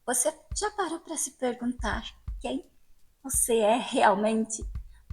Você já parou para se perguntar quem você é realmente?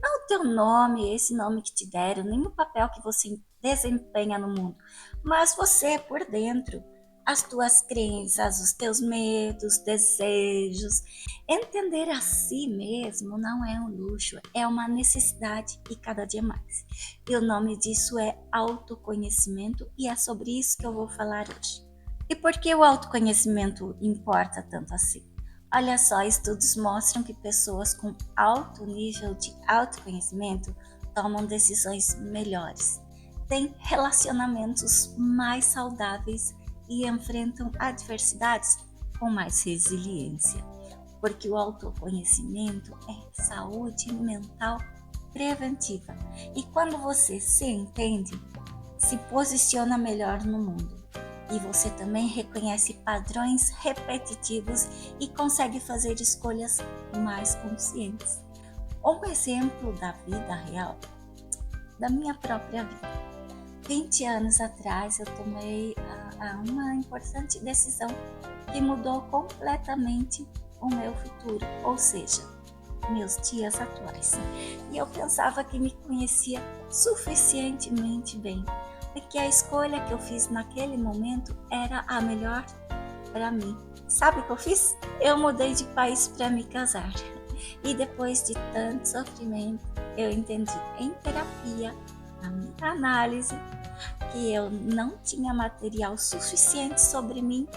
Não o teu nome, esse nome que te deram, nem o papel que você desempenha no mundo, mas você por dentro, as tuas crenças, os teus medos, desejos. Entender a si mesmo não é um luxo, é uma necessidade e cada dia mais. E o nome disso é autoconhecimento e é sobre isso que eu vou falar hoje. E por que o autoconhecimento importa tanto assim? Olha só, estudos mostram que pessoas com alto nível de autoconhecimento tomam decisões melhores, têm relacionamentos mais saudáveis e enfrentam adversidades com mais resiliência. Porque o autoconhecimento é saúde mental preventiva. E quando você se entende, se posiciona melhor no mundo. E você também reconhece padrões repetitivos e consegue fazer escolhas mais conscientes. Um exemplo da vida real, da minha própria vida. 20 anos atrás eu tomei uma importante decisão que mudou completamente o meu futuro, ou seja, meus dias atuais. E eu pensava que me conhecia suficientemente bem, e que a escolha que eu fiz naquele momento era a melhor para mim. Sabe o que eu fiz? Eu mudei de país para me casar. E depois de tanto sofrimento, eu entendi em terapia, na minha análise, que eu não tinha material suficiente sobre mim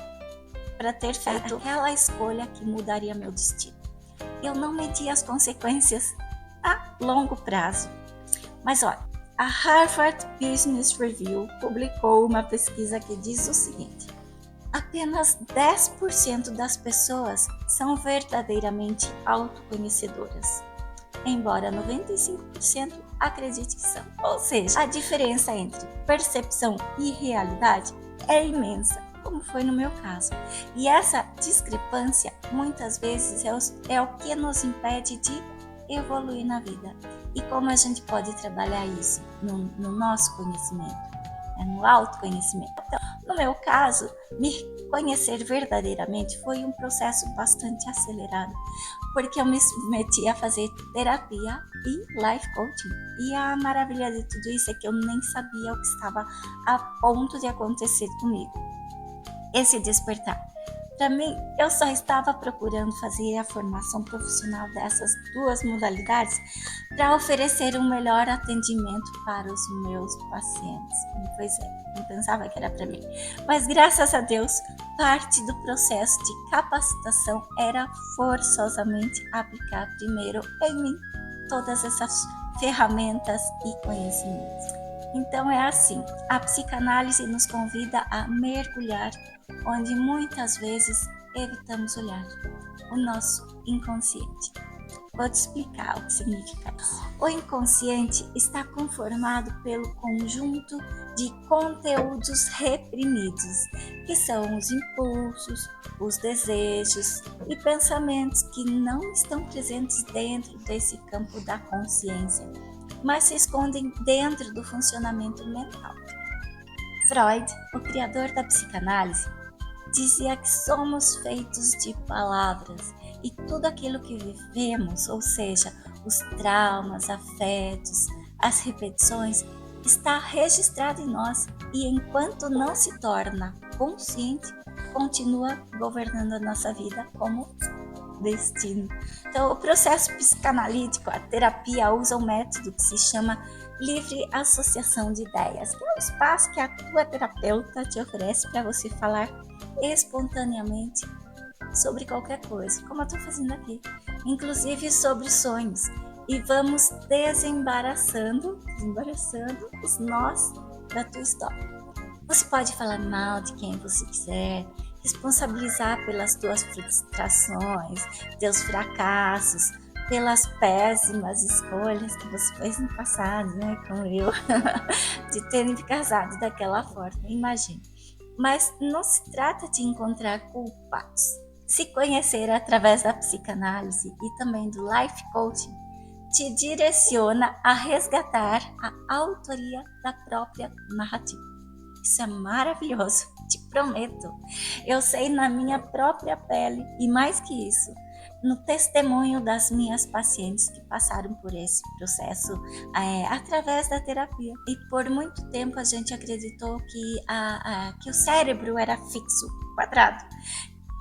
para ter feito aquela escolha que mudaria meu destino. Eu não medi as consequências a longo prazo. Mas olha, a Harvard Business Review publicou uma pesquisa que diz o seguinte: apenas 10% das pessoas são verdadeiramente autoconhecedoras, embora 95% acredite que são. Ou seja, a diferença entre percepção e realidade é imensa, como foi no meu caso. E essa discrepância, muitas vezes, é o que nos impede de evoluir na vida. E como a gente pode trabalhar isso no nosso conhecimento, no autoconhecimento. Então, no meu caso, me conhecer verdadeiramente foi um processo bastante acelerado, porque eu me submeti a fazer terapia e life coaching. E a maravilha de tudo isso é que eu nem sabia o que estava a ponto de acontecer comigo. Esse despertar. Para mim, eu só estava procurando fazer a formação profissional dessas duas modalidades para oferecer um melhor atendimento para os meus pacientes. Pois é, não pensava que era para mim. Mas graças a Deus, parte do processo de capacitação era forçosamente aplicar primeiro em mim todas essas ferramentas e conhecimentos. Então é assim, a psicanálise nos convida a mergulhar onde muitas vezes evitamos olhar, o nosso inconsciente. Vou te explicar o que significa isso. O inconsciente está conformado pelo conjunto de conteúdos reprimidos, que são os impulsos, os desejos e pensamentos que não estão presentes dentro desse campo da consciência, mas se escondem dentro do funcionamento mental. Freud, o criador da psicanálise, dizia que somos feitos de palavras e tudo aquilo que vivemos, ou seja, os traumas, afetos, as repetições, está registrado em nós e enquanto não se torna consciente, continua governando a nossa vida como destino. Então, o processo psicanalítico, a terapia usa um método que se chama livre associação de ideias, que é um espaço que a tua terapeuta te oferece para você falar espontaneamente sobre qualquer coisa, como eu estou fazendo aqui, inclusive sobre sonhos. E vamos desembaraçando os nós da tua história. Você pode falar mal de quem você quiser, responsabilizar pelas tuas frustrações, teus fracassos, pelas péssimas escolhas que você fez no passado, né, como eu, de ter me casado daquela forma, imagina. Mas não se trata de encontrar culpados. Se conhecer através da psicanálise e também do life coaching te direciona a resgatar a autoria da própria narrativa. Isso é maravilhoso. prometo. Eu sei na minha própria pele e mais que isso, no testemunho das minhas pacientes que passaram por esse processo através da terapia. E por muito tempo a gente acreditou que o cérebro era fixo, quadrado,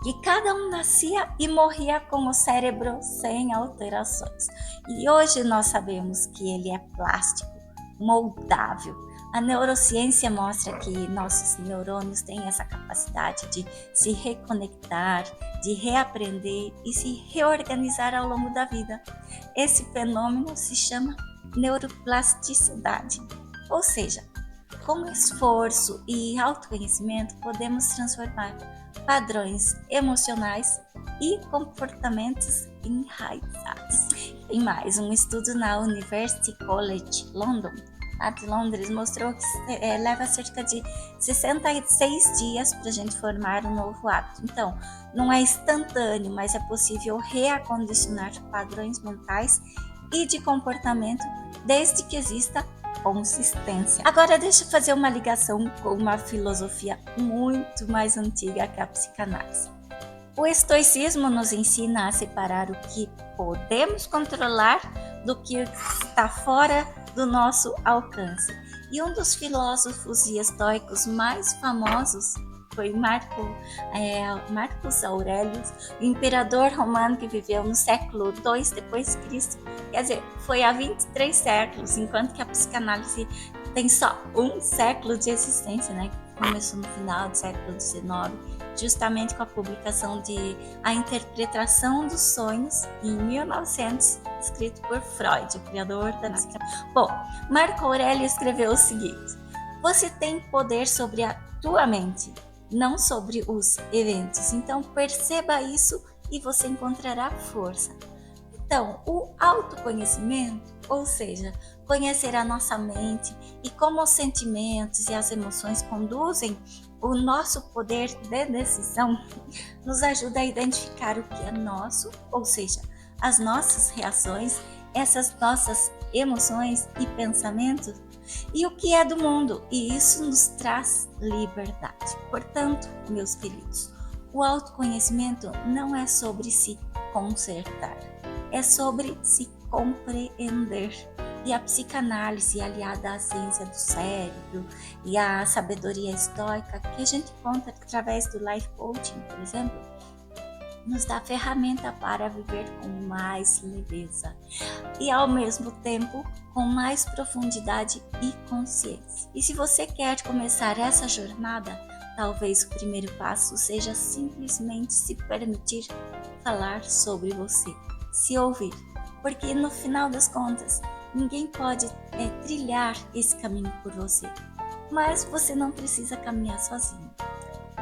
que cada um nascia e morria com o cérebro sem alterações. E hoje nós sabemos que ele é plástico, moldável. A neurociência mostra que nossos neurônios têm essa capacidade de se reconectar, de reaprender e se reorganizar ao longo da vida. Esse fenômeno se chama neuroplasticidade, ou seja, com esforço e autoconhecimento podemos transformar padrões emocionais e comportamentos enraizados. Tem mais, um estudo na University College London, lá de Londres, mostrou que leva cerca de 66 dias para a gente formar um novo hábito. Então, não é instantâneo, mas é possível reacondicionar padrões mentais e de comportamento desde que exista consistência. Agora deixa eu fazer uma ligação com uma filosofia muito mais antiga que a psicanálise. O estoicismo nos ensina a separar o que podemos controlar do que está fora do nosso alcance. E um dos filósofos e estoicos mais famosos foi Marcos Aurelius, o imperador romano que viveu no século II depois de Cristo. Quer dizer, foi há 23 séculos, enquanto que a psicanálise tem só um século de existência, né? Começou no final do século XIX, justamente com a publicação de A Interpretação dos Sonhos, em 1900, escrito por Freud, o criador da psicanálise. Bom, Marco Aurélio escreveu o seguinte: você tem poder sobre a tua mente, não sobre os eventos. Então perceba isso e você encontrará força. Então, o autoconhecimento, ou seja, conhecer a nossa mente e como os sentimentos e as emoções conduzem o nosso poder de decisão, nos ajuda a identificar o que é nosso, ou seja, as nossas reações, essas nossas emoções e pensamentos, e o que é do mundo, e isso nos traz liberdade. Portanto, meus queridos, o autoconhecimento não é sobre se consertar, é sobre se compreender. E a psicanálise, aliada à ciência do cérebro e à sabedoria estoica, que a gente encontra através do life coaching, por exemplo, nos dá ferramenta para viver com mais leveza e, ao mesmo tempo, com mais profundidade e consciência. E se você quer começar essa jornada, talvez o primeiro passo seja simplesmente se permitir falar sobre você, se ouvir, porque no final das contas, ninguém pode trilhar esse caminho por você, mas você não precisa caminhar sozinho.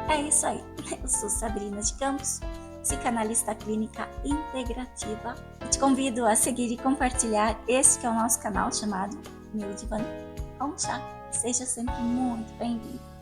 É isso aí, eu sou Sabrina de Campos, psicanalista clínica integrativa, e te convido a seguir e compartilhar esse que é o nosso canal chamado Meu Divã com Chá. Seja sempre muito bem-vindo.